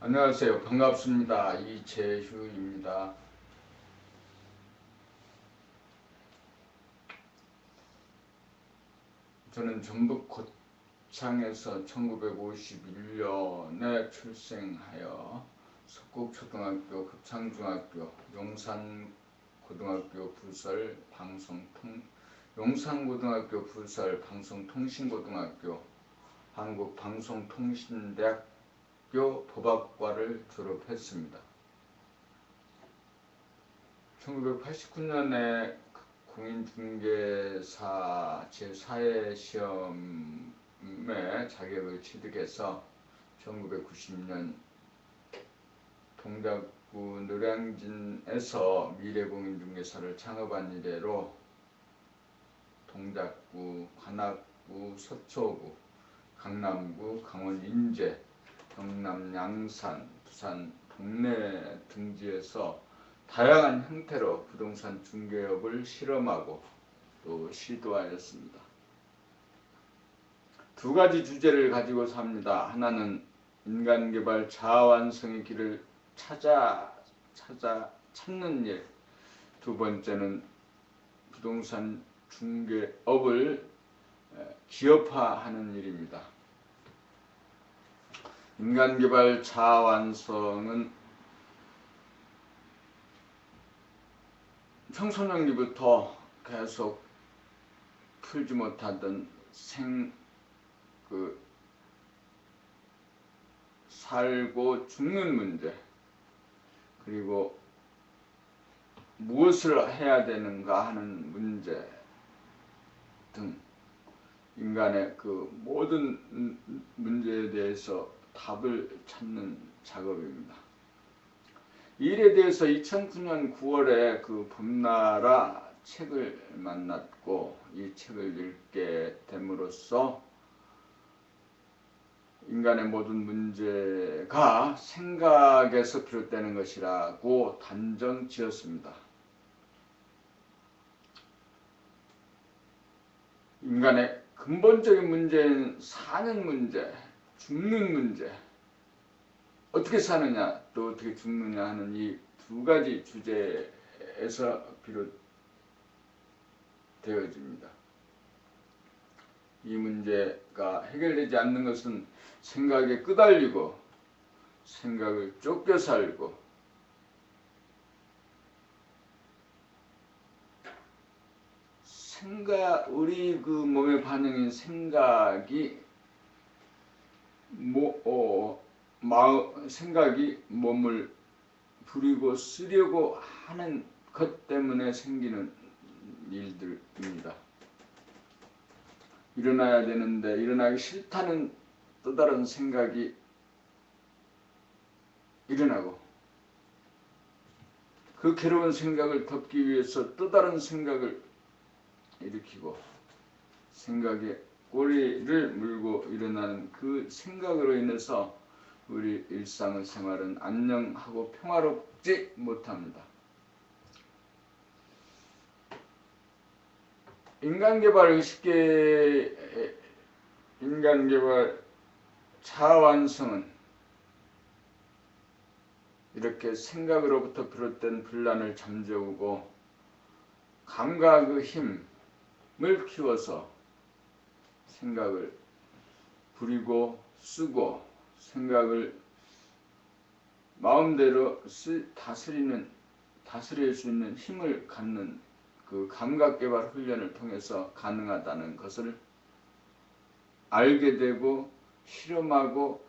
안녕하세요. 반갑습니다. 이재휴입니다. 저는 전북 고창에서 1951년에 출생하여 석곡초등학교, 급창중학교, 용산고등학교 부설 용산고등학교 부설 방송통신고등학교, 한국방송통신대학교 법학과를 졸업했습니다. 1989년에 공인중개사 제4회 시험에 자격을 취득해서 1990년 동작구 노량진에서 미래공인중개사를 창업한 이래로 동작구, 관악구, 서초구, 강남구, 강원 인제, 경남 양산, 부산 동래 등지에서 다양한 형태로 부동산 중개업을 실험하고 또 시도하였습니다. 두 가지 주제를 가지고 삽니다. 하나는 인간개발 자아완성의 길을 찾는 일, 두 번째는 부동산 중개업을 기업화하는 일입니다. 인간개발 자아완성은 청소년기부터 계속 풀지 못하던 살고 죽는 문제, 그리고 무엇을 해야 되는가 하는 문제 등 인간의 그 모든 문제에 대해서 답을 찾는 작업입니다. 이 일에 대해서 2009년 9월에 그 봄나라 책을 만났고 이 책을 읽게 됨으로써 인간의 모든 문제가 생각에서 비롯되는 것이라고 단정 지었습니다. 인간의 근본적인 문제는 사는 문제, 죽는 문제, 어떻게 사느냐 또 어떻게 죽느냐 하는 이 두 가지 주제에서 비롯되어집니다. 이 문제가 해결되지 않는 것은 생각에 끄달리고 생각을 쫓겨 살고 우리 그 몸의 반응인 생각이 몸을 부리고 쓰려고 하는 것 때문에 생기는 일들입니다. 일어나야 되는데 일어나기 싫다는 또 다른 생각이 일어나고 그 괴로운 생각을 덮기 위해서 또 다른 생각을 일으키고 생각에 꼬리를 물고 일어나는 그 생각으로 인해서 우리 일상생활은 안녕하고 평화롭지 못합니다. 인간개발 자아완성은 이렇게 생각으로부터 비롯된 분란을 잠재우고 감각의 힘을 키워서 생각을 부리고 쓰고 생각을 마음대로 다스릴 수 있는 힘을 갖는 그 감각개발 훈련을 통해서 가능하다는 것을 알게 되고 실험하고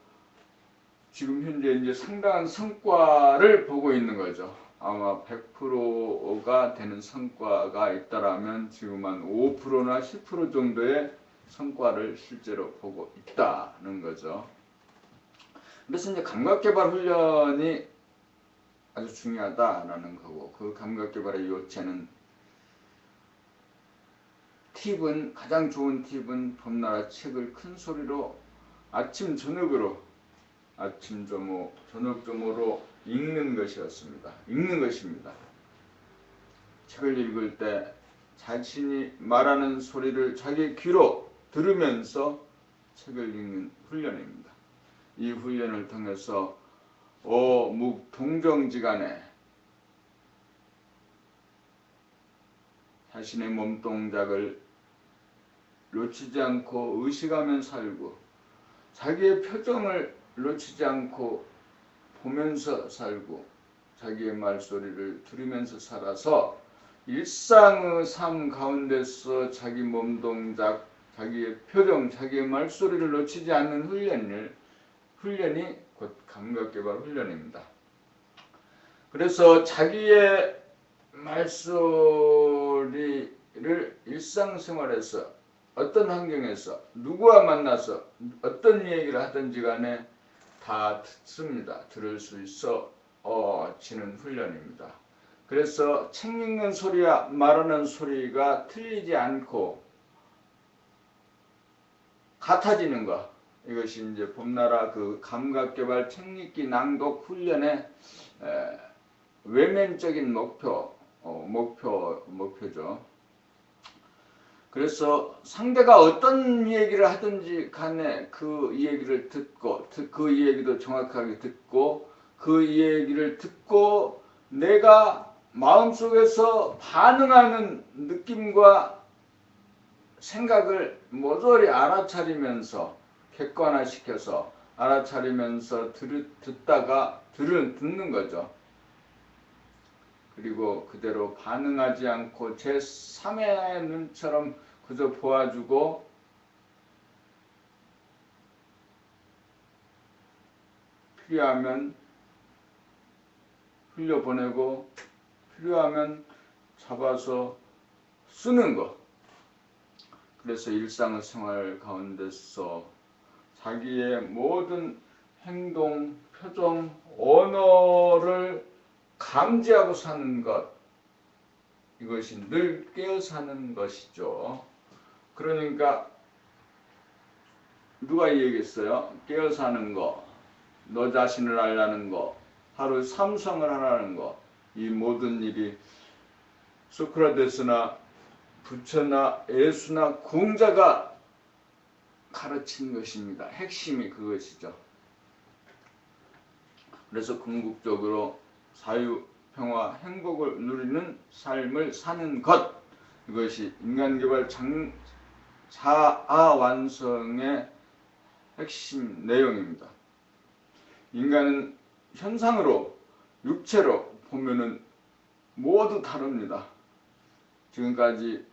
지금 현재 이제 상당한 성과를 보고 있는 거죠. 아마 100%가 되는 성과가 있다라면 지금 한 5%나 10% 정도의 성과를 실제로 보고 있다는 거죠. 그래서 이제 감각개발 훈련이 아주 중요하다라는 거고 그 감각개발의 요체는 가장 좋은 팁은 봄나라 책을 큰 소리로 아침 저녁으로 읽는 것이었습니다. 읽는 것입니다. 책을 읽을 때 자신이 말하는 소리를 자기 귀로 들으면서 책을 읽는 훈련입니다. 이 훈련을 통해서 동정지간에 자신의 몸 동작을 놓치지 않고 의식하며 살고 자기의 표정을 놓치지 않고 보면서 살고 자기의 말소리를 들으면서 살아서 일상의 삶 가운데서 자기 몸 동작, 자기의 표정, 자기의 말소리를 놓치지 않는 훈련이 곧 감각개발 훈련입니다. 그래서 자기의 말소리를 일상생활에서 어떤 환경에서 누구와 만나서 어떤 얘기를 하든지 간에 다 듣습니다. 들을 수 있어 지는 훈련입니다. 그래서 책 읽는 소리와 말하는 소리가 틀리지 않고 같아지는 것, 이것이 이제 봄나라 그 감각개발 책 읽기 낭독 훈련의 외면적인 목표죠. 그래서 상대가 어떤 얘기를 하든지 간에 그 얘기를 듣고 그 얘기도 정확하게 듣고 그 얘기를 듣고 내가 마음속에서 반응하는 느낌과 생각을 모조리 알아차리면서 객관화시켜서 알아차리면서 듣다가 듣는 거죠. 그리고 그대로 반응하지 않고 제3의 눈처럼 그저 보아주고 필요하면 흘려보내고 필요하면 잡아서 쓰는 것. 그래서 일상의 생활 가운데서 자기의 모든 행동, 표정, 언어를 감지하고 사는 것, 이것이 늘 깨어 사는 것이죠. 그러니까 누가 얘기했어요? 깨어 사는 거, 너 자신을 알라는 거, 하루 삼성을 하라는 거, 이 모든 일이 소크라테스나 부처나 예수나 공자가 가르친 것입니다. 핵심이 그것이죠. 그래서 궁극적으로 자유, 평화, 행복을 누리는 삶을 사는 것, 이것이 인간개발 자아 완성의 핵심 내용입니다. 인간은 현상으로, 육체로 보면은 모두 다릅니다. 지금까지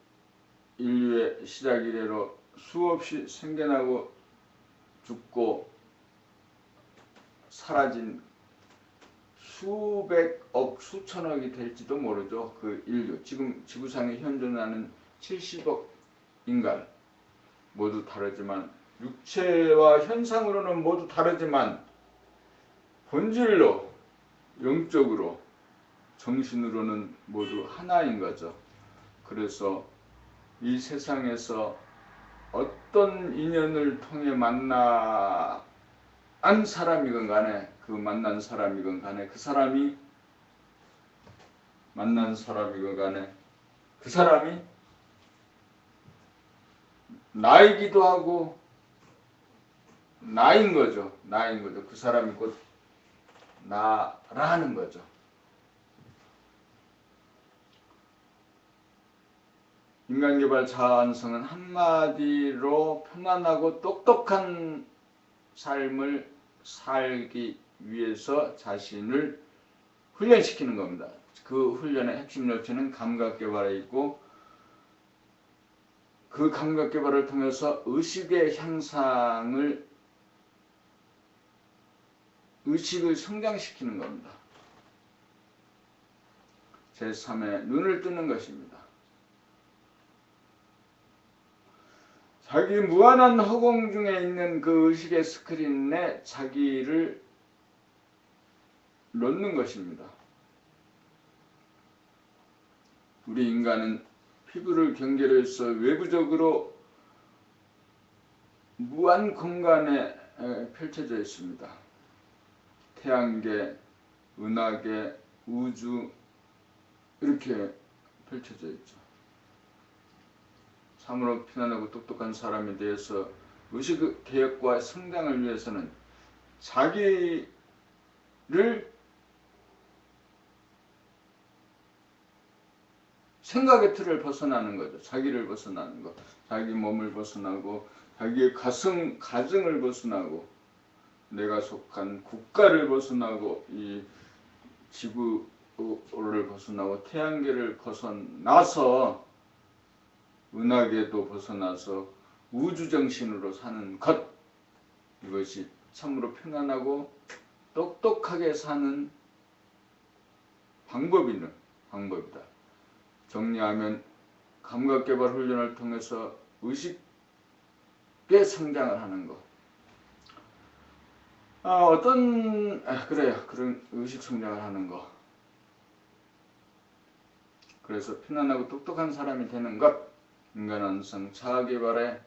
인류의 시작 이래로 수없이 생겨나고 죽고 사라진 수백억, 수천억이 될지도 모르죠. 그 인류, 지금 지구상에 현존하는 70억 인간 모두 다르지만 육체와 현상으로는 모두 다르지만 본질로, 영적으로, 정신으로는 모두 하나인 거죠. 그래서 이 세상에서 어떤 인연을 통해 만난 사람이건 간에 그 만난 사람이건 간에 그 사람이 만난 사람이건 간에 그 사람이 나이기도 하고 나인 거죠. 나인 거죠. 그 사람이 곧 나라는 거죠. 인간개발 자아완성은 한마디로 편안하고 똑똑한 삶을 살기 위해서 자신을 훈련시키는 겁니다. 그 훈련의 핵심 요체는 감각개발에 있고 그 감각개발을 통해서 의식의 향상을 의식을 성장시키는 겁니다. 제3의 눈을 뜨는 것입니다. 자기 무한한 허공 중에 있는 그 의식의 스크린에 자기를 놓는 것입니다. 우리 인간은 피부를 경계로 해서 외부적으로 무한 공간에 펼쳐져 있습니다. 태양계, 은하계, 우주 이렇게 펼쳐져 있죠. 참으로 편안하고 똑똑한 사람에 대해서 의식 개혁과 성장을 위해서는 자기를 생각의 틀을 벗어나는 거죠. 자기를 벗어나는 거. 자기 몸을 벗어나고 자기의 가정을 벗어나고 내가 속한 국가를 벗어나고 이 지구를 벗어나고 태양계를 벗어나서 은하계도 벗어나서 우주정신으로 사는 것. 이것이 참으로 편안하고 똑똑하게 사는 방법이다. 정리하면 감각개발 훈련을 통해서 의식의 성장을 하는 것. 그래요. 그런 의식 성장을 하는 것. 그래서 편안하고 똑똑한 사람이 되는 것. 인간 완성 자아개발의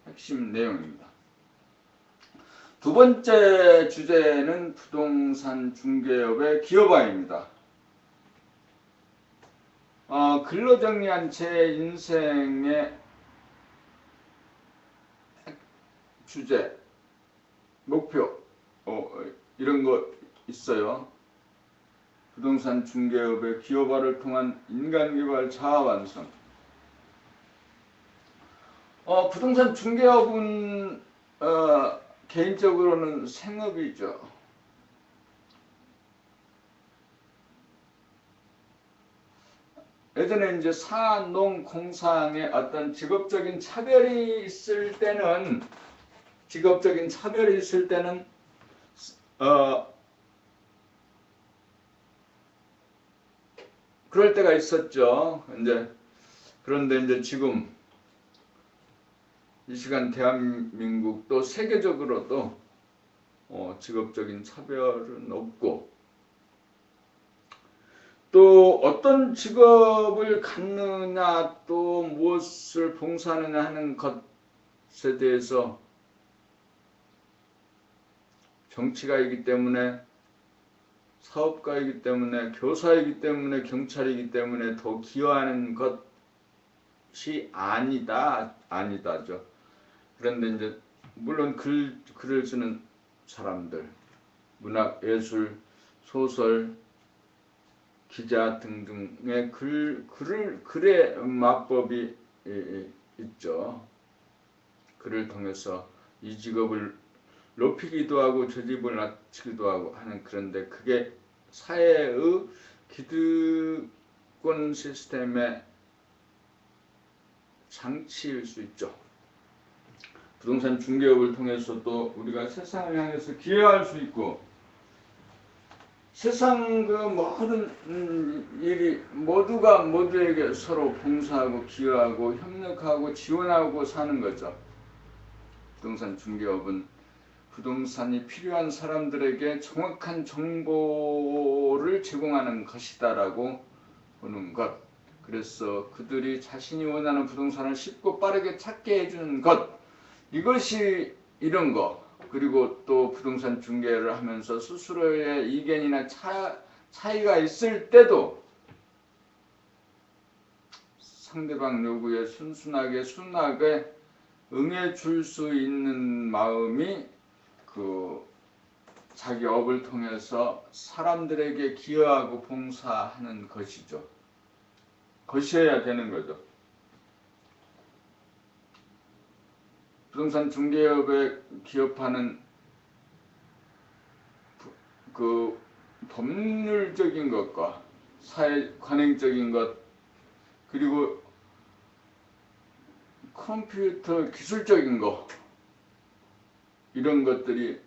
핵심 내용입니다. 두 번째 주제는 부동산 중개업의 기여바입니다. 글로 정리한 제 인생의 주제, 목표 이런 거 있어요. 부동산 중개업의 기여바를 통한 인간개발 자아완성. 부동산 중개업은 개인적으로는 생업이죠. 예전에 이제 사농 공상의 어떤 직업적인 차별이 있을 때는 그럴 때가 있었죠. 그런데 이제 지금 이 시간 대한민국도 세계적으로도 직업적인 차별은 없고, 또 어떤 직업을 갖느냐 또 무엇을 봉사하느냐 하는 것에 대해서 정치가이기 때문에, 사업가이기 때문에, 교사이기 때문에, 경찰이기 때문에 더 기여하는 것이 아니다죠. 그런데 이제 물론 글을 쓰는 사람들, 문학, 예술, 소설, 기자 등등의 글의 마법이 있죠. 글을 통해서 이 직업을 높이기도 하고 저 직업을 낮추기도 하고 하는, 그런데 그게 사회의 기득권 시스템의 장치일 수 있죠. 부동산 중개업을 통해서도 우리가 세상을 향해서 기여할 수 있고, 세상 그 모든 일이 모두가 모두에게 서로 봉사하고 기여하고 협력하고 지원하고 사는 거죠. 부동산 중개업은 부동산이 필요한 사람들에게 정확한 정보를 제공하는 것이다라고 보는 것. 그래서 그들이 자신이 원하는 부동산을 쉽고 빠르게 찾게 해주는 것. 이것이 이런 거. 그리고 또 부동산 중개를 하면서 스스로의 이견이나 차이가 있을 때도 상대방 요구에 순하게 응해줄 수 있는 마음이 자기 업을 통해서 사람들에게 기여하고 봉사하는 것이어야 되는 거죠. 부동산 중개업에 기업하는 그 법률적인 것과 사회 관행적인 것, 그리고 컴퓨터 기술적인 것, 이런 것들이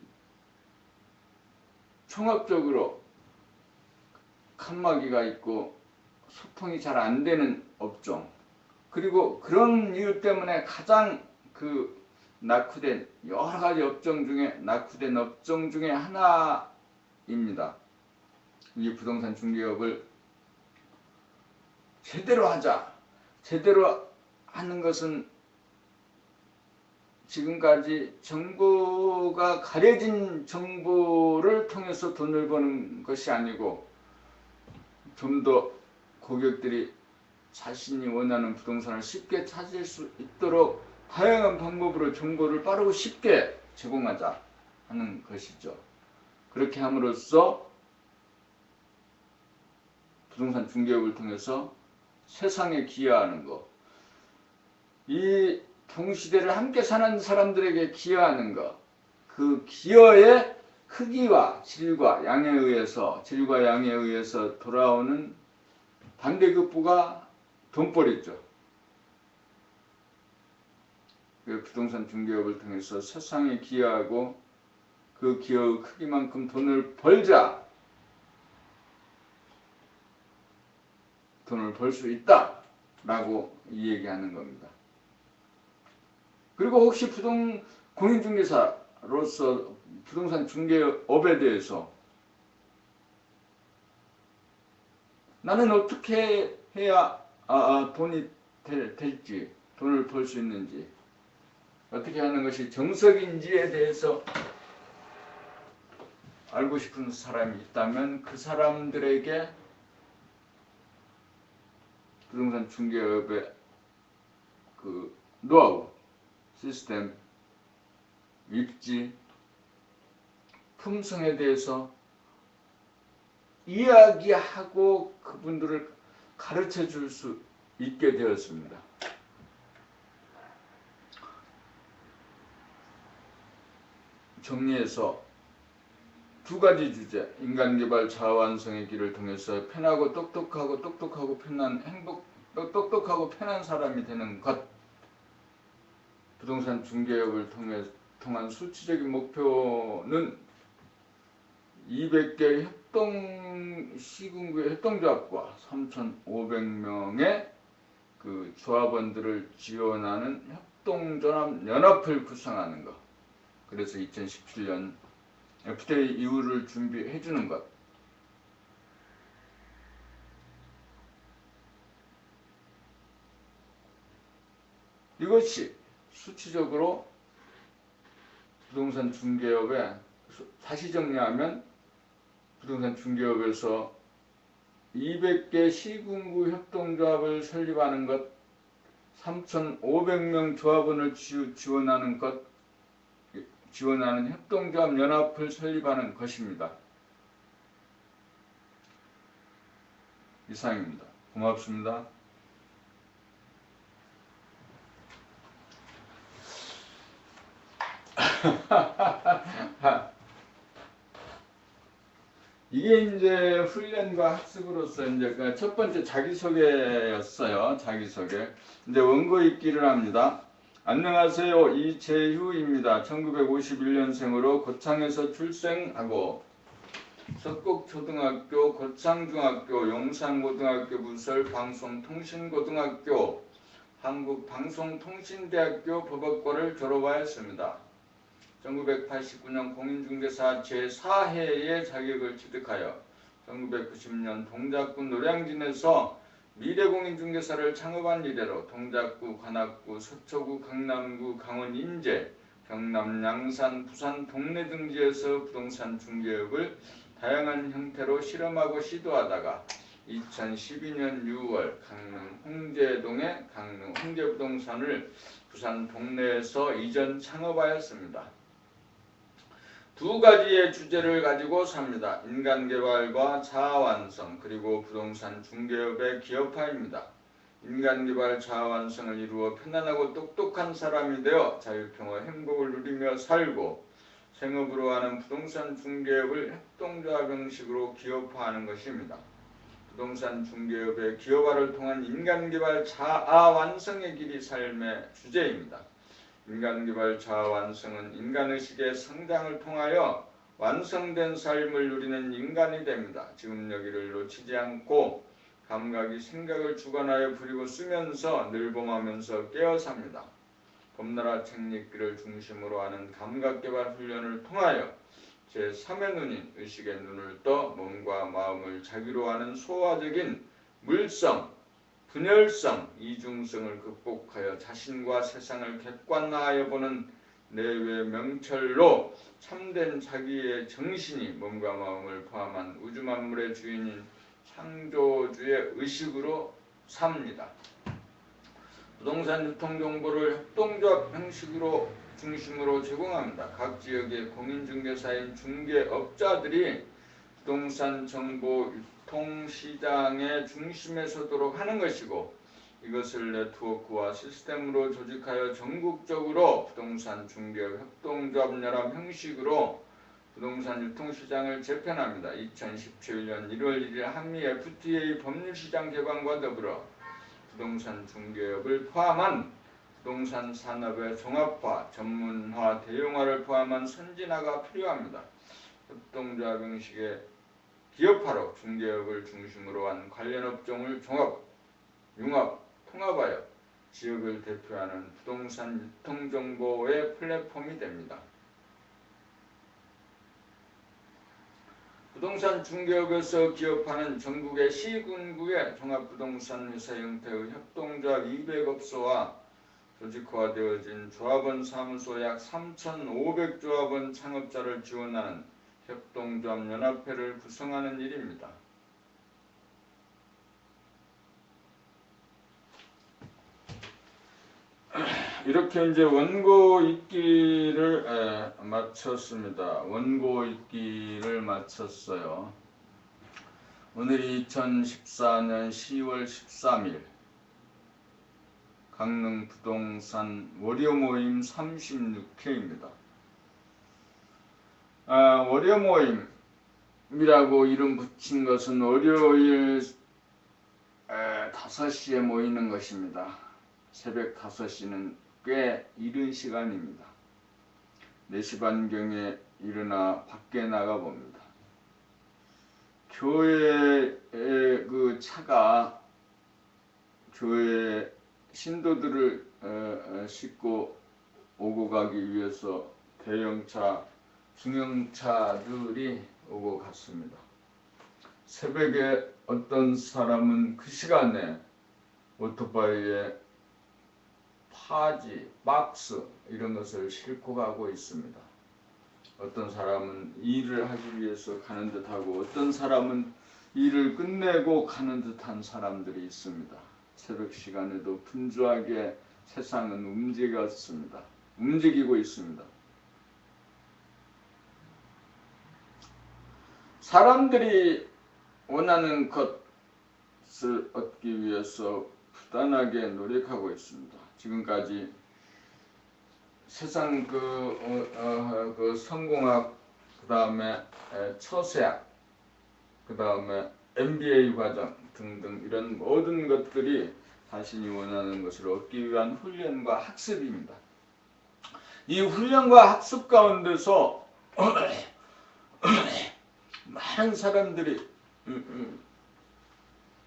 종합적으로 칸막이가 있고 소통이 잘 안 되는 업종, 그리고 그런 이유 때문에 가장 낙후된 여러 가지 업종 중에 낙후된 업종 중에 하나입니다. 이 부동산 중개업을 제대로 하자. 제대로 하는 것은 지금까지 정부가 가려진 정보를 통해서 돈을 버는 것이 아니고, 좀 더 고객들이 자신이 원하는 부동산을 쉽게 찾을 수 있도록 다양한 방법으로 정보를 빠르고 쉽게 제공하자 하는 것이죠. 그렇게 함으로써 부동산 중개업을 통해서 세상에 기여하는 것, 이 동시대를 함께 사는 사람들에게 기여하는 것, 그 기여의 크기와 질과 양에 의해서 돌아오는 반대급부가 돈벌이죠. 그 부동산 중개업을 통해서 세상에 기여하고 그 기여의 크기만큼 돈을 벌자. 돈을 벌 수 있다 라고 얘기하는 겁니다. 그리고 혹시 공인중개사로서 부동산 중개업에 대해서 나는 어떻게 해야 돈이 될지, 돈을 벌 수 있는지, 어떻게 하는 것이 정석인지에 대해서 알고 싶은 사람이 있다면 그 사람들에게 부동산 중개업의 그 노하우, 시스템, 입지, 품성에 대해서 이야기하고 그분들을 가르쳐 줄 수 있게 되었습니다. 정리해서 두 가지 주제, 인간개발 자아완성의 길을 통해서 편하고 똑똑하고 편한 똑똑하고 편한 사람이 되는 것, 부동산 중개업을 통한 수치적인 목표는 200개 시군구의 협동조합과 3,500명의 그 조합원들을 지원하는 협동조합 연합을 구성하는 것. 그래서 2017년 FTA 이후를 준비해 주는 것. 이것이 수치적으로 부동산 중개업에, 다시 정리하면 부동산 중개업에서 200개 시군구 협동조합을 설립하는 것, 3,500명 조합원을 지원하는 것, 지원하는 협동조합 연합을 설립하는 것입니다. 이상입니다. 고맙습니다. 이게 이제 훈련과 학습으로서 이제 그 첫 번째 자기소개였어요. 자기소개. 이제 원고 읽기를 합니다. 안녕하세요. 이재휴입니다. 1951년생으로 고창에서 출생하고 석곡초등학교, 고창중학교, 용산고등학교 부설 방송통신고등학교, 한국방송통신대학교 법학과를 졸업하였습니다. 1989년 공인중개사 제4회의 자격을 취득하여 1990년 동작구 노량진에서 미래공인중개사를 창업한 이래로 동작구, 관악구, 서초구, 강남구, 강원 인제, 경남 양산, 부산 동래 등지에서 부동산 중개업을 다양한 형태로 실험하고 시도하다가 2012년 6월 강릉 홍제동의 강릉 홍제부동산을 부산 동래에서 이전 창업하였습니다. 두 가지의 주제를 가지고 삽니다. 인간개발과 자아완성, 그리고 부동산 중개업의 기업화입니다. 인간개발 자아완성을 이루어 편안하고 똑똑한 사람이 되어 자유평화 행복을 누리며 살고 생업으로 하는 부동산 중개업을 협동조합 형식으로 기업화하는 것입니다. 부동산 중개업의 기업화를 통한 인간개발 자아완성의 길이 삶의 주제입니다. 인간개발 자아완성은 인간의식의 성장을 통하여 완성된 삶을 누리는 인간이 됩니다. 지금 여기를 놓치지 않고 감각이 생각을 주관하여 부리고 쓰면서 늘봄하면서 깨어 삽니다. 봄나라 책읽기를 중심으로 하는 감각개발 훈련을 통하여 제3의 눈인 의식의 눈을 떠 몸과 마음을 자기로 하는 소화적인 물성, 분열성, 이중성을 극복하여 자신과 세상을 객관화하여 보는 내외 명철로 참된 자기의 정신이 몸과 마음을 포함한 우주 만물의 주인인 창조주의 의식으로 삽니다. 부동산 유통 정보를 협동조합 형식으로 중심으로 제공합니다. 각 지역의 공인중개사인 중개업자들이 부동산 정보 유통시장의 중심에 서도록 하는 것이고, 이것을 네트워크와 시스템으로 조직하여 전국적으로 부동산 중개업 협동조합 연합 형식으로 부동산 유통시장을 재편합니다. 2017년 1월 1일 한미 FTA 법률시장 개방과 더불어 부동산 중개업을 포함한 부동산 산업의 종합화, 전문화, 대용화를 포함한 선진화가 필요합니다. 협동조합 형식의 기업화로 중개업을 중심으로 한 관련 업종을 종합, 융합, 통합하여 지역을 대표하는 부동산 유통정보의 플랫폼이 됩니다. 부동산 중개업에서 기업하는 전국의 시군구의 종합부동산 회사 형태의 협동조합 200업소와 조직화되어진 조합원 사무소 약 3,500조합원 창업자를 지원하는 협동조합 연합회를 구성하는 일입니다. 이렇게 이제 원고 읽기를 마쳤습니다. 원고 읽기를 마쳤어요. 오늘이 2014년 10월 13일 강릉 부동산 월요 모임 36회입니다. 월요 모임이라고 이름 붙인 것은 월요일 5시에 모이는 것입니다. 새벽 5시는 꽤 이른 시간입니다. 4시 반경에 일어나 밖에 나가 봅니다. 교회의 그 차가 교회 신도들을 싣고 오고 가기 위해서 대형차, 중형차들이 오고 갔습니다. 새벽에 어떤 사람은 그 시간에 오토바이에 파지, 박스 이런 것을 싣고 가고 있습니다. 어떤 사람은 일을 하기 위해서 가는 듯하고 어떤 사람은 일을 끝내고 가는 듯한 사람들이 있습니다. 새벽 시간에도 분주하게 세상은 움직이고 있습니다. 사람들이 원하는 것을 얻기 위해서 부단하게 노력하고 있습니다. 지금까지 세상 그 성공학, 그 다음에 처세학, 그 다음에 MBA 과정 등등 이런 모든 것들이 자신이 원하는 것을 얻기 위한 훈련과 학습입니다. 이 훈련과 학습 가운데서 많은 사람들이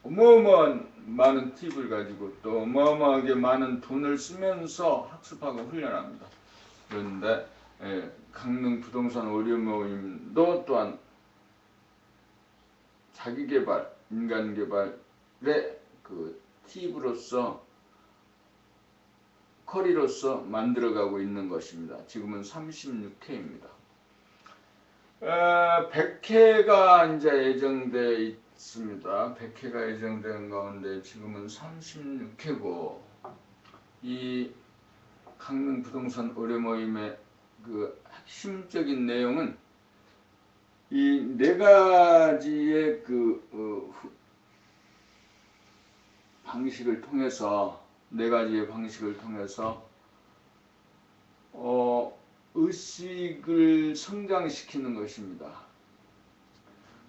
어마어마한 많은 팁을 가지고 또 어마어마하게 많은 돈을 쓰면서 학습하고 훈련합니다. 그런데 강릉 부동산 월요 모임도 또한 자기개발, 인간개발의 그 팁으로서 커리로서 만들어가고 있는 것입니다. 지금은 36회입니다. 100회가 이제 예정되어 있습니다. 100회가 예정된 가운데 지금은 36회고, 이 강릉 부동산 월요 모임의 그 핵심적인 내용은 이 4가지의 그 방식을 통해서 의식을 성장시키는 것입니다.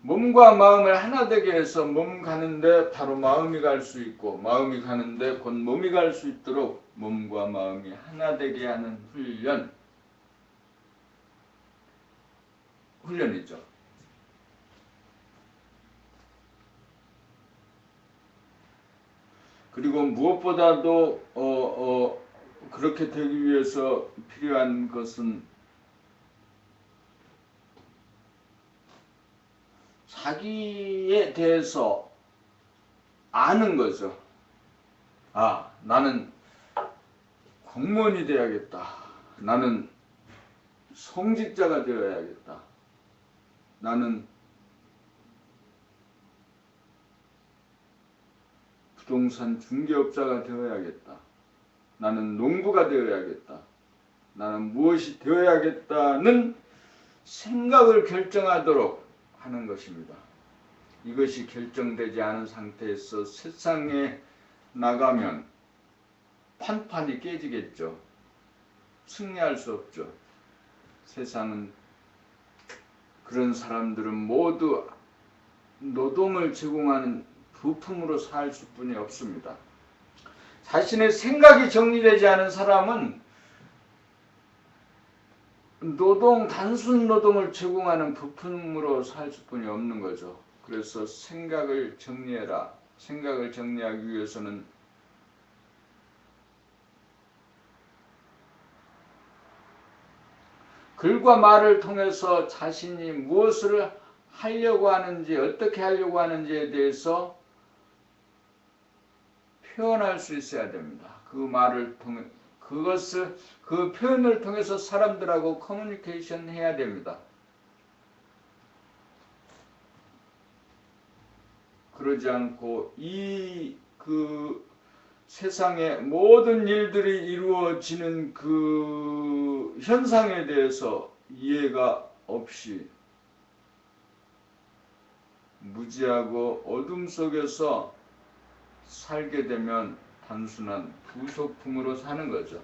몸과 마음을 하나 되게 해서 몸 가는데 바로 마음이 갈 수 있고, 마음이 가는데 곧 몸이 갈 수 있도록 몸과 마음이 하나 되게 하는 훈련이죠. 그리고 무엇보다도 그렇게 되기 위해서 필요한 것은 자기에 대해서 아는 거죠. 나는 공무원이 되어야겠다. 나는 성직자가 되어야겠다. 나는 부동산 중개업자가 되어야겠다. 나는 농부가 되어야겠다. 나는 무엇이 되어야겠다는 생각을 결정하도록 하는 것입니다. 이것이 결정되지 않은 상태에서 세상에 나가면 판판이 깨지겠죠. 승리할 수 없죠. 세상은 그런 사람들은 모두 노동을 제공하는 부품으로 살 수뿐이 없습니다. 자신의 생각이 정리되지 않은 사람은 단순 노동을 제공하는 부품으로 살 수뿐이 없는 거죠. 그래서 생각을 정리해라. 생각을 정리하기 위해서는 글과 말을 통해서 자신이 무엇을 하려고 하는지, 어떻게 하려고 하는지에 대해서 표현할 수 있어야 됩니다. 그 말을 통해 그 표현을 통해서 사람들하고 커뮤니케이션 해야 됩니다. 그러지 않고 그 세상의 모든 일들이 이루어지는 그 현상에 대해서 이해가 없이 무지하고 어둠 속에서 살게 되면 단순한 부속품으로 사는 거죠.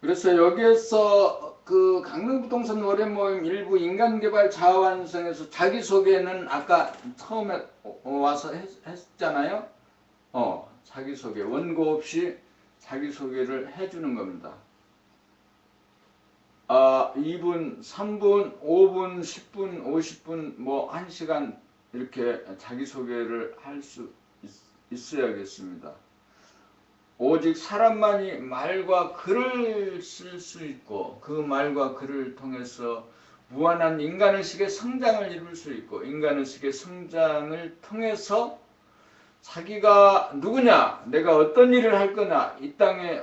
그래서 여기에서 그 강릉부동산 월요모임 일부 인간개발 자아완성에서 자기소개는 아까 처음에 와서 했잖아요. 자기소개 원고 없이 자기소개를 해주는 겁니다. 2분, 3분, 5분, 10분, 50분, 뭐 1시간 이렇게 자기소개를 할 수 있어야겠습니다. 오직 사람만이 말과 글을 쓸 수 있고 그 말과 글을 통해서 무한한 인간의식의 성장을 이룰 수 있고 인간의식의 성장을 통해서 자기가 누구냐, 내가 어떤 일을 할 거냐, 이 땅에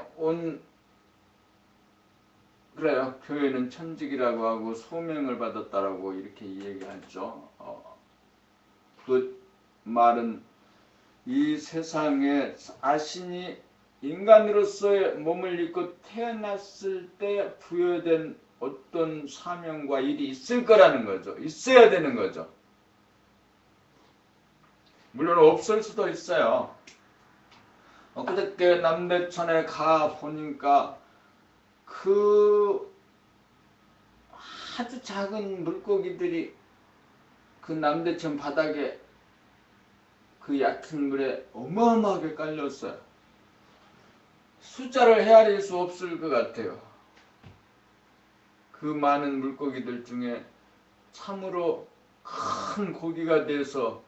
그래요. 교회는 천직이라고 하고 소명을 받았다라고 이렇게 얘기하죠. 그 말은 이 세상에 자신이 인간으로서의 몸을 입고 태어났을 때 부여된 어떤 사명과 일이 있을 거라는 거죠. 있어야 되는 거죠. 물론 없을 수도 있어요. 엊그저께 남대천에 가 보니까 그 아주 작은 물고기들이 그 남대천 바닥에 그 얕은 물에 어마어마하게 깔렸어요. 숫자를 헤아릴 수 없을 것 같아요. 그 많은 물고기들 중에 참으로 큰 고기가 돼서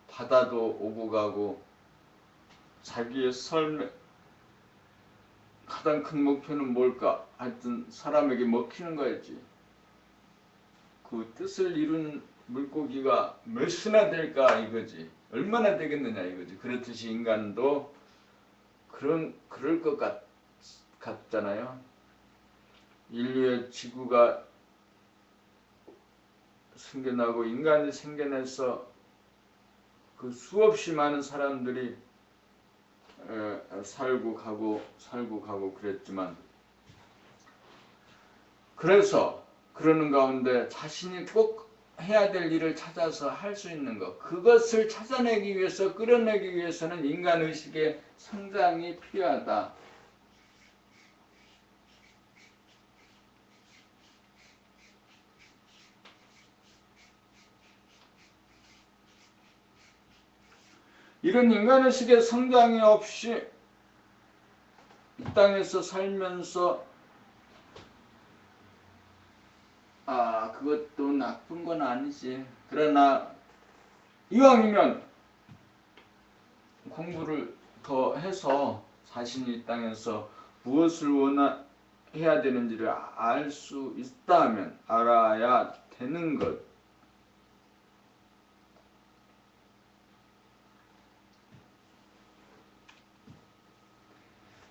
바다도 오고 가고 자기의 삶의 가장 큰 목표는 뭘까? 하여튼 사람에게 먹히는 거였지. 그 뜻을 이룬 물고기가 몇이나 될까 이거지. 얼마나 되겠느냐 이거지. 그렇듯이 인간도 그럴 것 같잖아요. 인류의 지구가 생겨나고 인간이 생겨나서 그 수없이 많은 사람들이 살고 가고 그랬지만 그래서 그러는 가운데 자신이 꼭 해야 될 일을 찾아서 할 수 있는 것, 그것을 찾아내기 위해서 끌어내기 위해서는 인간의식의 성장이 필요하다. 이런 인간의식의 성장이 없이 이 땅에서 살면서 그것도 나쁜 건 아니지. 그러나 이왕이면 공부를 더 해서 자신이 이 땅에서 무엇을 해야 되는지를 알 수 있다면 알아야 되는 것.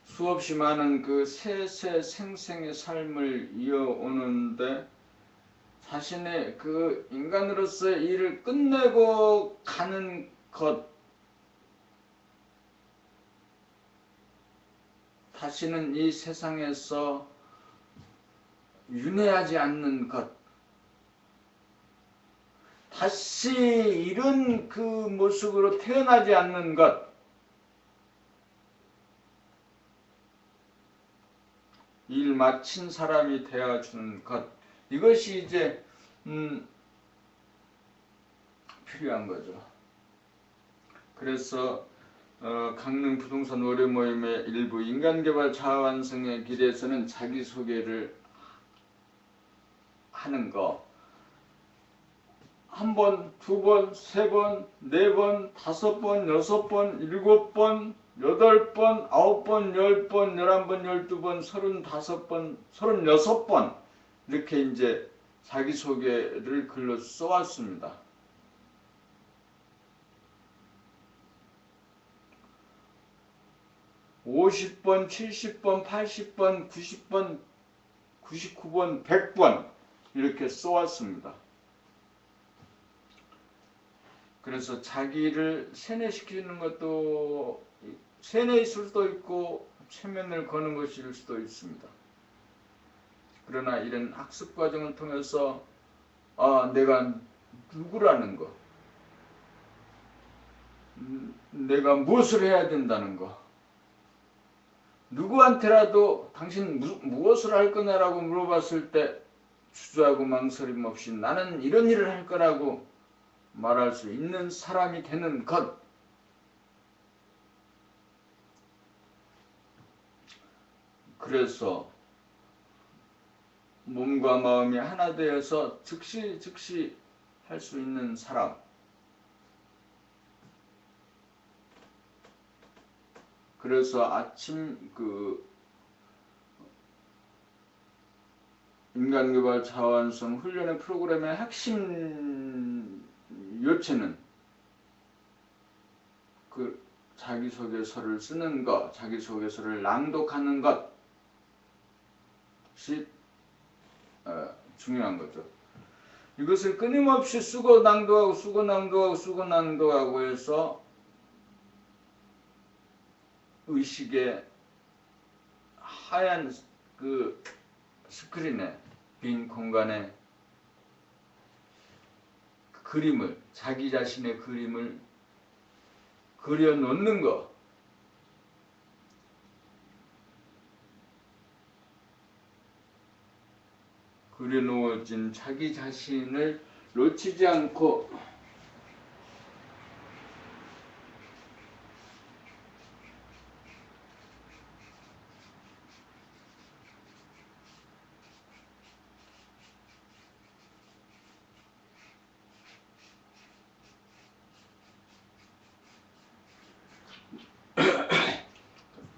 수없이 많은 그 세세생생의 삶을 이어오는데 자신의 그 인간으로서의 일을 끝내고 가는 것, 다시는 이 세상에서 윤회하지 않는 것, 다시 이런 그 모습으로 태어나지 않는 것, 일 마친 사람이 되어주는 것, 이것이 이제 필요한 거죠. 그래서 강릉 부동산 월요 모임의 일부 인간개발 자아완성의 길에서는 자기소개를 하는 거, 한 번, 두 번, 세 번, 네 번, 다섯 번, 여섯 번, 일곱 번, 여덟 번, 아홉 번, 열 번, 11번, 12번, 35번, 36번 이렇게 이제 자기소개를 글로 써왔습니다. (50번) (70번) (80번) (90번) (99번) (100번) 이렇게 써왔습니다. 그래서 자기를 세뇌시키는 것도 세뇌일 수도 있고 최면을 거는 것일 수도 있습니다. 그러나 이런 학습 과정을 통해서 내가 누구라는 거, 내가 무엇을 해야 된다는 거, 누구한테라도 당신 무엇을 할 거냐라고 물어봤을 때 주저하고 망설임 없이 나는 이런 일을 할 거라고 말할 수 있는 사람이 되는 것. 그래서 몸과 마음이 하나 되어서 즉시 할 수 있는 사람. 그래서 아침 인간개발 자아완성 훈련의 프로그램의 핵심 요체는 그 자기소개서를 쓰는 것, 자기소개서를 낭독하는 것이 중요한 거죠. 이것을 끊임없이 쓰고 낭독하고 해서 의식의 하얀 그 스크린에, 빈 공간에 그림을, 자기 자신의 그림을 그려놓는 것. 그려놓아진 자기 자신을 놓치지 않고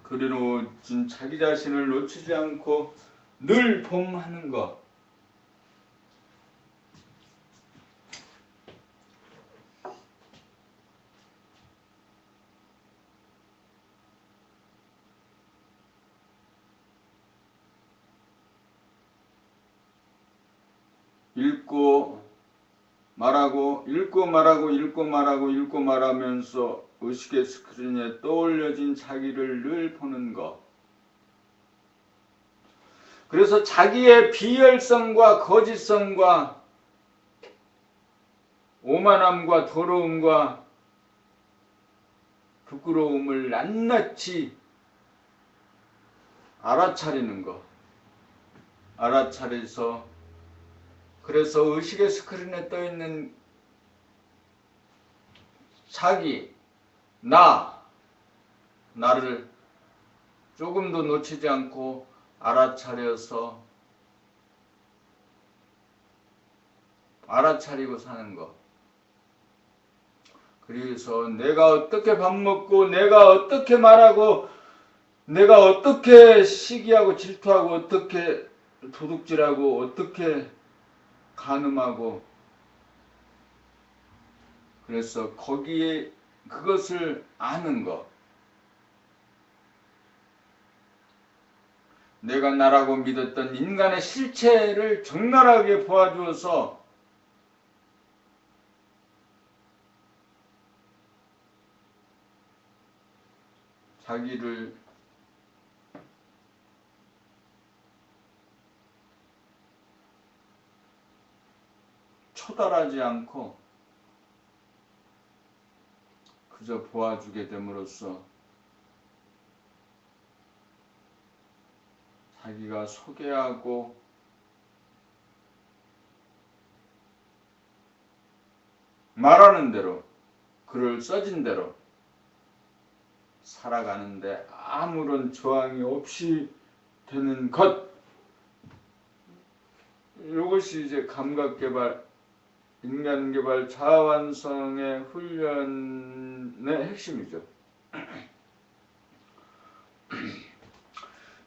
그려놓아진 자기 자신을 놓치지 않고 늘 봉하는 것. 읽고 말하고 말하면서 의식의 스크린에 떠올려진 자기를 늘 보는 것. 그래서 자기의 비열성과 거짓성과 오만함과 더러움과 부끄러움을 낱낱이 알아차리는 것. 알아차려서 그래서 의식의 스크린에 떠있는 자기, 나를 조금도 놓치지 않고 알아차려서 알아차리고 사는 것. 그래서 내가 어떻게 밥 먹고 내가 어떻게 말하고 내가 어떻게 시기하고 질투하고 어떻게 도둑질하고 어떻게 간음하고 그래서 거기에 그것을 아는 것. 내가 나라고 믿었던 인간의 실체를 적나라하게 보아주어서 자기를 초달하지 않고 그저 보아주게 됨으로써 자기가 소개하고 말하는 대로 글을 써진 대로 살아가는데 아무런 저항이 없이 되는 것, 이것이 이제 감각개발, 인간개발, 자아완성의 훈련의 핵심이죠.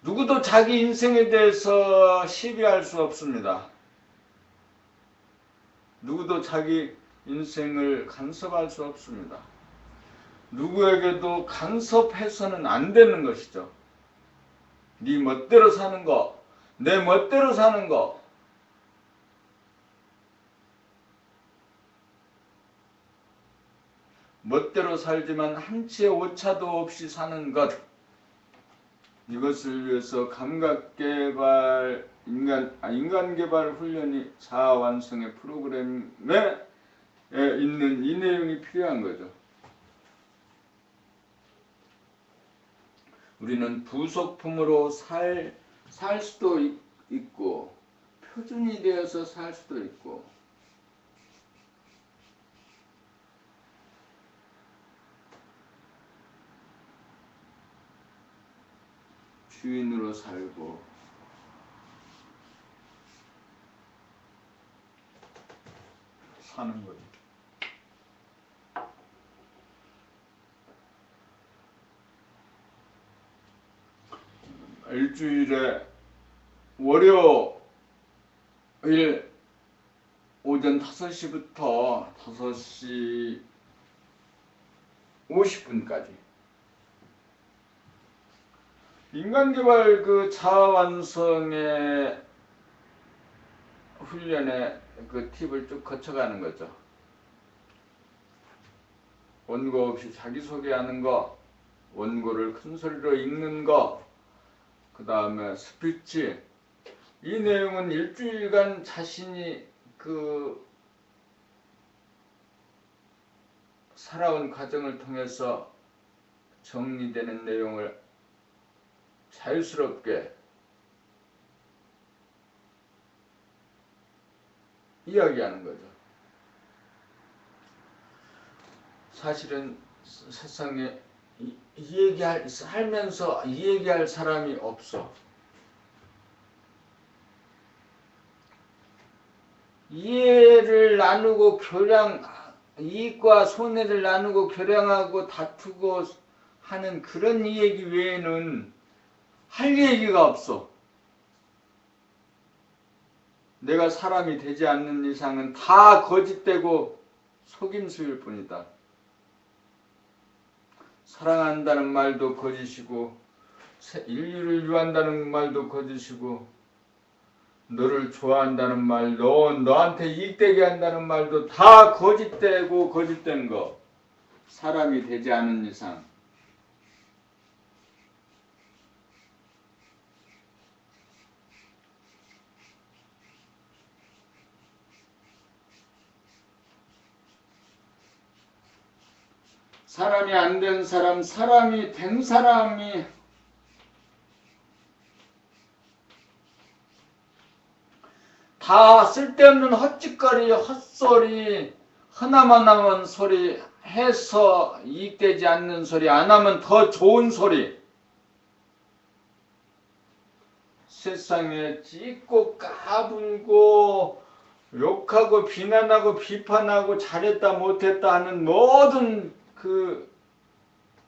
누구도 자기 인생에 대해서 시비할 수 없습니다. 누구도 자기 인생을 간섭할 수 없습니다. 누구에게도 간섭해서는 안 되는 것이죠. 네 멋대로 사는 거, 내 멋대로 사는 거, 멋대로 살지만 한치의 오차도 없이 사는 것, 이것을 위해서 감각개발, 인간개발 훈련이 자아완성의 프로그램에 있는 이 내용이 필요한 거죠. 우리는 부속품으로 살 수도 있고 표준이 되어서 살 수도 있고 주인으로 살고 사는 거죠. 일주일에 월요일 오전 5시부터 5시 50분까지 인간개발 그 자아완성의 훈련의 그 팁을 쭉 거쳐가는 거죠. 원고 없이 자기소개하는 거, 원고를 큰 소리로 읽는 거, 그 다음에 스피치. 이 내용은 일주일간 자신이 그 살아온 과정을 통해서 정리되는 내용을 자유스럽게 이야기하는 거죠. 사실은 세상에 살면서 이 얘기할 사람이 없어. 이해를 나누고 이익과 손해를 나누고 교량하고 다투고 하는 그런 이 얘기 외에는 할 얘기가 없어. 내가 사람이 되지 않는 이상은 다 거짓되고 속임수일 뿐이다. 사랑한다는 말도 거짓이고 인류를 유한다는 말도 거짓이고 너를 좋아한다는 말, 너한테 이익되게 한다는 말도 다 거짓되고 거짓된 거. 사람이 되지 않은 이상. 사람이 안 된 사람, 사람이 된 사람이 다 쓸데없는 헛짓거리, 헛소리, 하나만 하면 소리 해서 이익되지 않는 소리, 안 하면 더 좋은 소리. 세상에 찢고 까불고 욕하고 비난하고 비판하고 잘했다 못했다 하는 모든 그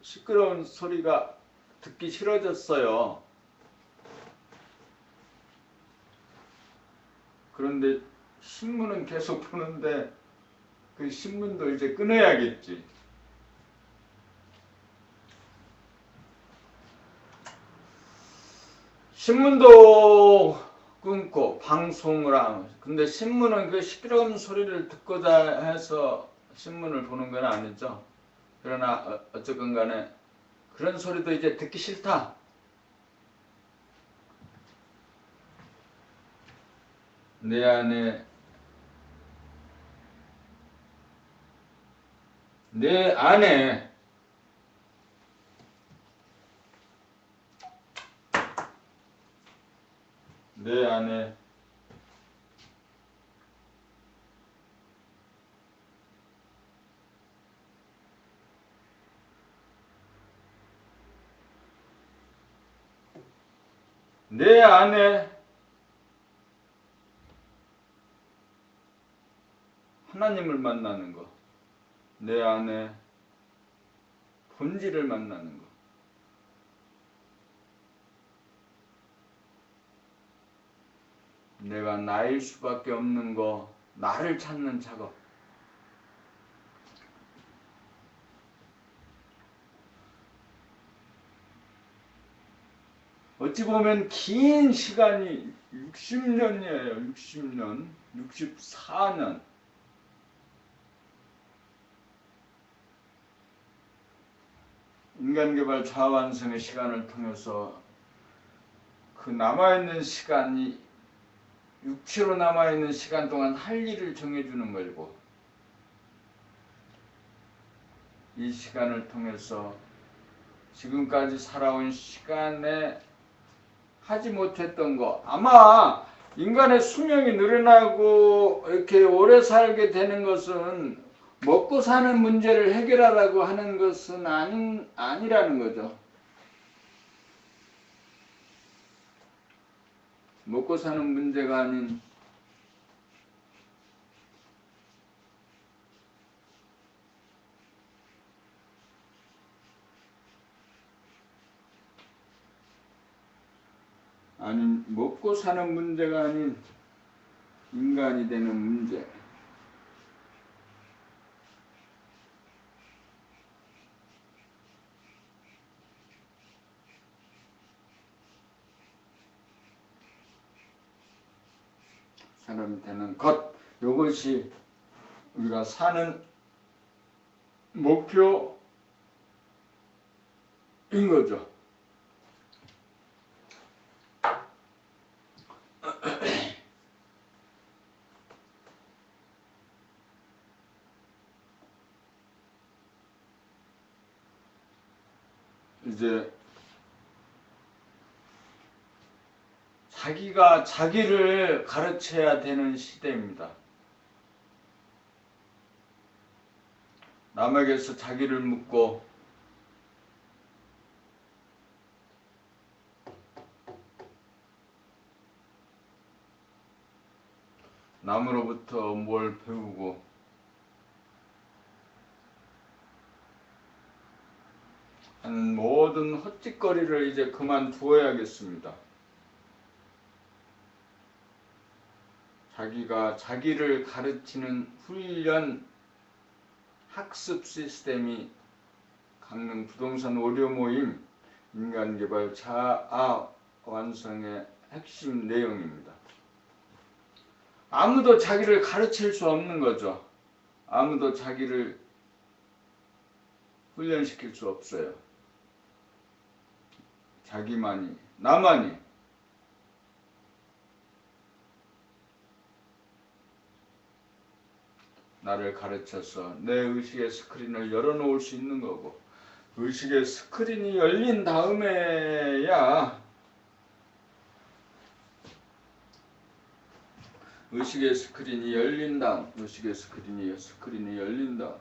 시끄러운 소리가 듣기 싫어졌어요. 그런데 신문은 계속 보는데 그 신문도 이제 끊어야겠지. 신문도 끊고 방송을 하면, 근데 신문은 그 시끄러운 소리를 듣고자 해서 신문을 보는 건 아니죠. 그러나 어쨌건 간에 그런 소리도 이제 듣기 싫다. 내 안에 내 안에 내 안에 내 안에 하나님을 만나는 거, 내 안에 본질을 만나는 거. 내가 나일 수밖에 없는 거, 나를 찾는 작업. 어찌 보면 긴 시간이 60년이에요. 60년, 64년. 인간개발 자아완성의 시간을 통해서 그 남아있는 시간이 육체로 남아있는 시간 동안 할 일을 정해주는 거고, 이 시간을 통해서 지금까지 살아온 시간에 하지 못했던 거, 아마 인간의 수명이 늘어나고 이렇게 오래 살게 되는 것은 먹고 사는 문제를 해결하라고 하는 것은 아니라는 거죠. 먹고 사는 문제가 아닌 먹고 사는 문제가 아닌 인간이 되는 문제. 사람이 되는 것. 이것이 우리가 사는 목표인 거죠. 이제 자기가 자기를 가르쳐야 되는 시대입니다. 남에게서 자기를 묻고 남으로부터 뭘 배우고 하는 모든 헛짓거리를 이제 그만두어야겠습니다. 자기가 자기를 가르치는 훈련 학습 시스템이 강릉 부동산 오류 모임 인간개발 자아 완성의 핵심 내용입니다. 아무도 자기를 가르칠 수 없는 거죠. 아무도 자기를 훈련시킬 수 없어요. 자기만이, 나만이. 나를 가르쳐서 내 의식의 스크린을 열어놓을 수 있는 거고, 의식의 스크린이 열린 다음에야 의식의 스크린이 열린다. 의식의 스크린이 열린다.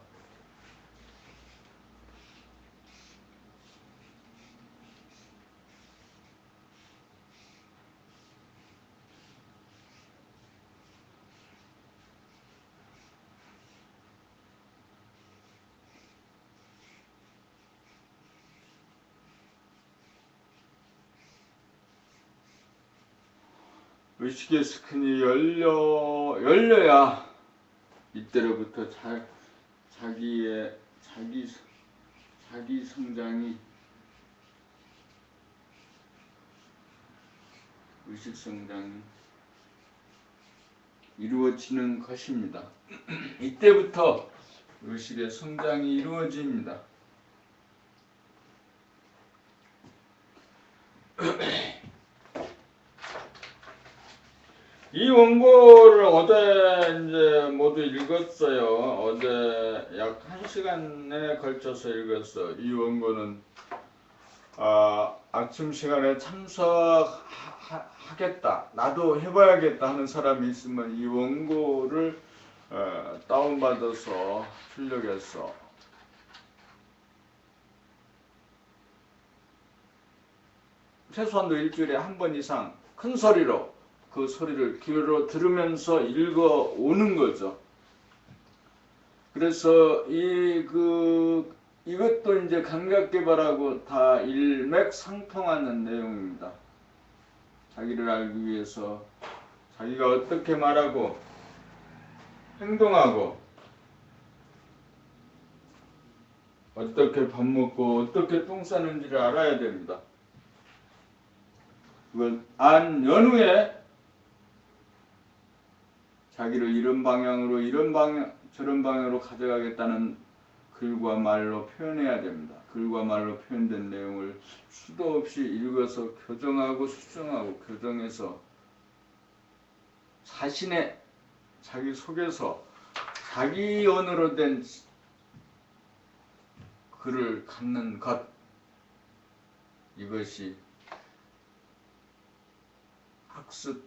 의식의 스크린이 열려야 이때로부터 자기 성장이 의식 성장이 이루어지는 것입니다. 이때부터 의식의 성장이 이루어집니다. 이 원고를 어제 이제 모두 읽었어요. 어제 약 1시간에 걸쳐서 읽었어. 이 원고는 아침 시간에 참석하겠다. 나도 해봐야겠다 하는 사람이 있으면 이 원고를 다운받아서 출력해서 최소한도 일주일에 한 번 이상 큰 소리로 그 소리를 귀로 들으면서 읽어 오는 거죠. 그래서 이것도 이제 감각 개발하고 다 일맥상통하는 내용입니다. 자기를 알기 위해서 자기가 어떻게 말하고 행동하고 어떻게 밥 먹고 어떻게 똥 싸는지를 알아야 됩니다. 그건 안 연후에 자기를 이런 방향으로 저런 방향으로 가져가겠다는 글과 말로 표현해야 됩니다. 글과 말로 표현된 내용을 수도 없이 읽어서 교정하고 수정하고 교정해서 자기 속에서 자기 언어로 된 글을 갖는 것, 이것이 학습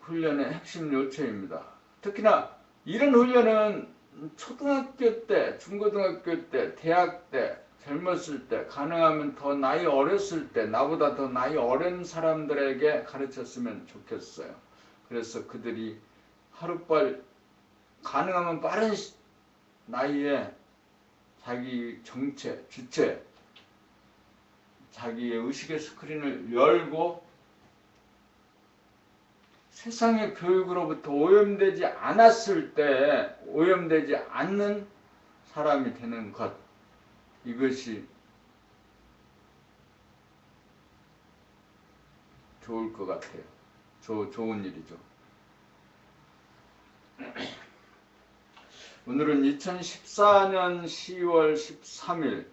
훈련의 핵심 요체입니다. 특히나 이런 훈련은 초등학교 때, 중고등학교 때, 대학 때, 젊었을 때, 가능하면 더 나이 어렸을 때, 나보다 더 나이 어린 사람들에게 가르쳤으면 좋겠어요. 그래서 그들이 하루빨리 가능하면 빠른 나이에 자기 주체, 자기의 의식의 스크린을 열고 세상의 교육으로부터 오염되지 않는 사람이 되는 것, 이것이 좋을 것 같아요. 좋은 일이죠. 오늘은 2014년 10월 13일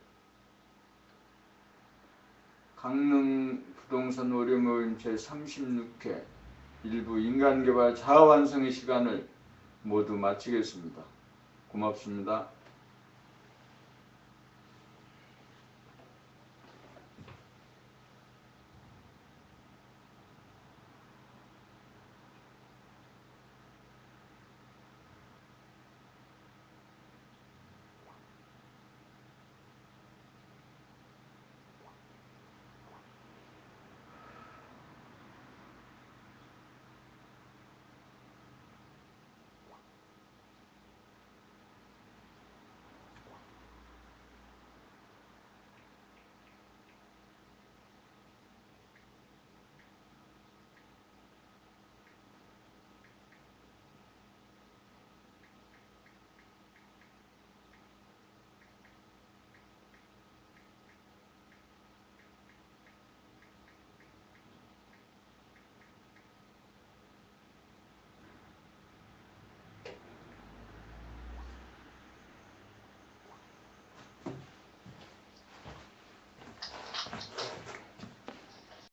강릉 부동산 오류 모임 제36회 일부 인간개발 자아완성의 시간을 모두 마치겠습니다. 고맙습니다.